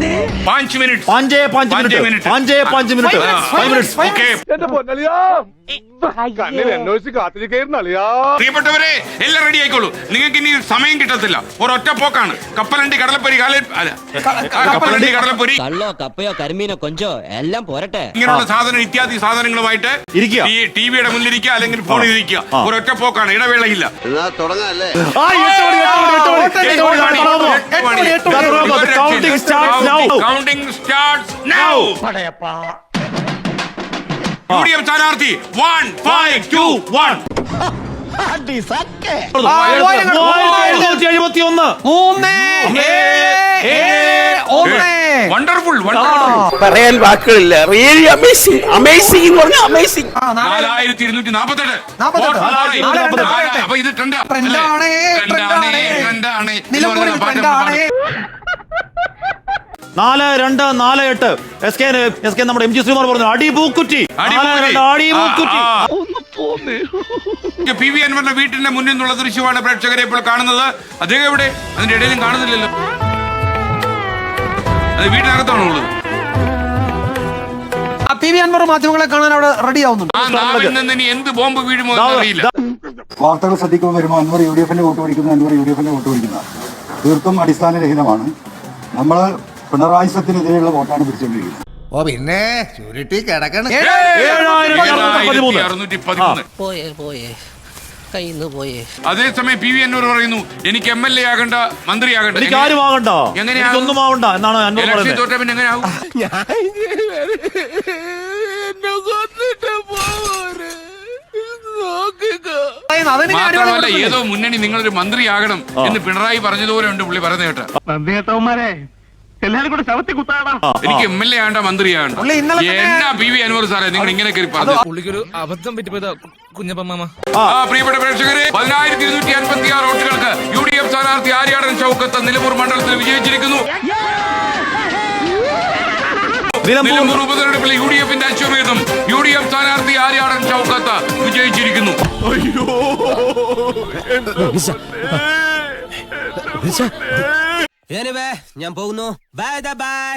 5 minutes. 5 minutes. 5 minutes. Okay. പ്രിയപ്പെട്ടവരെ എല്ലാം ready ആയിക്കോളൂ. നിങ്ങൾക്ക് ഇനി സമയം കിട്ടത്തില്ല. ഒരൊറ്റ പോക്കാണ്. കപ്പലണ്ടി കടലപ്പൊരി കപ്പലണ്ടി കടലപ്പൊരി കള്ളോ കപ്പയോ കരിമീനോ കൊഞ്ചോ എല്ലാം പോരട്ടെ. ഇങ്ങനെയുള്ള സാധനം ഇത്യാദി സാധനങ്ങളുമായിട്ട് ടിവിയുടെ മുന്നിലിരിക്കുക അല്ലെങ്കിൽ ഫോണിൽ ഇരിക്കുക. ഒരൊറ്റ പോക്കാണ്, ഇടവേളയില്ല. Counting starts now. യുഡിഎഫ് സ്ഥാനാർത്ഥി 1 5 2 1. വണ്ടർഫുൾ. പറയാൻ വാക്കുകളില്ല. Really amazing. അമേസിംഗ് എന്ന് പറഞ്ഞാൽ അമേസിംഗ്. 4248. അപ്പൊ ഇത് ട്രെൻഡാണ്. നാല് 2 4 8. എസ് കെ നമ്മുടെ MG ശ്രീകുമാർ പറഞ്ഞു അടിപൂക്കുറ്റി. PV അൻവറിന്റെ വീട്ടിന്റെ മുന്നിൽ നിന്നുള്ള ദൃശ്യമാണ് പ്രേക്ഷകരെ ഇപ്പോൾ കാണുന്നത്. അദ്ദേഹം എവിടെ? അതിന്റെ ഇടയിലും കാണുന്നില്ലല്ലോ. അത് വീട്ടിനകത്താണോ ഉള്ളത്? PV അൻവർ മാധ്യമങ്ങളെ കാണാൻ അവിടെ റെഡി ആവുന്നുണ്ട്. ഇനി എന്ത് ബോംബ് വീഴുമോ എന്നറിയില്ല. വാർത്തകൾ ശ്രദ്ധിക്കുമ്പോൾ വരുമ്പോൾ അൻവർ UDF-ന്റെ വോട്ട് പിടിക്കുന്നു, അൻവർ UDF-ന്റെ വോട്ട് പിടിക്കുന്ന തീർത്തും അടിസ്ഥാനരഹിതമാണ്. നമ്മൾ പിണറായി സത്തിനെതിരെയുള്ള വോട്ടാണ് പിടിച്ചുകൊണ്ടിരിക്കുന്നത്. ഓ പിന്നെ ചുരുട്ടി കിടക്കണം. 7613. അതേസമയം PV അൻവർ പറയുന്നു എനിക്ക് MLA ആകണ്ട, മന്ത്രിയാകണ്ട. എനിക്ക് ആരും ആകണ്ട, ഒന്നും ആവണ്ട എന്നാണ് അൻവർ പറയുന്നത്. തോറ്റ പിന്നെ എങ്ങനെയാവും? മാത്രമല്ല ഏതോ മുന്നണി നിങ്ങളൊരു മന്ത്രിയാകണം എന്ന് പിണറായി പറഞ്ഞതുപോലെ ഉണ്ട് പുള്ളി പറയുന്നത് കേട്ട. എനിക്ക് MLA ആണ്ട, മന്ത്രിയാകണ്ട. എന്നാ PV അൻവർ സാറേ നിങ്ങൾ ഇങ്ങനെ പറഞ്ഞു? അബദ്ധം പറ്റിപ്പോയതാ കുഞ്ഞപ്പമ്മ. പ്രിയപ്പെട്ട പ്രേക്ഷകരെ, 10256 വോട്ടുകൾക്ക് UDF സ്ഥാനാർത്ഥി ആര്യാടൻ ഷൗക്കത്ത് നിലമ്പൂർ മണ്ഡലത്തിൽ വിജയിച്ചിരിക്കുന്നു. നിലമ്പൂർ ഉപതെരഞ്ഞെടുപ്പിൽ UDF-ന്റെ അശ്വമേധം UDF സ്ഥാനാർത്ഥി ആര്യാടൻ ഷൗക്കത്ത് വിജയിച്ചിരിക്കുന്നു. ഞാൻ പോകുന്നു. Bye bye.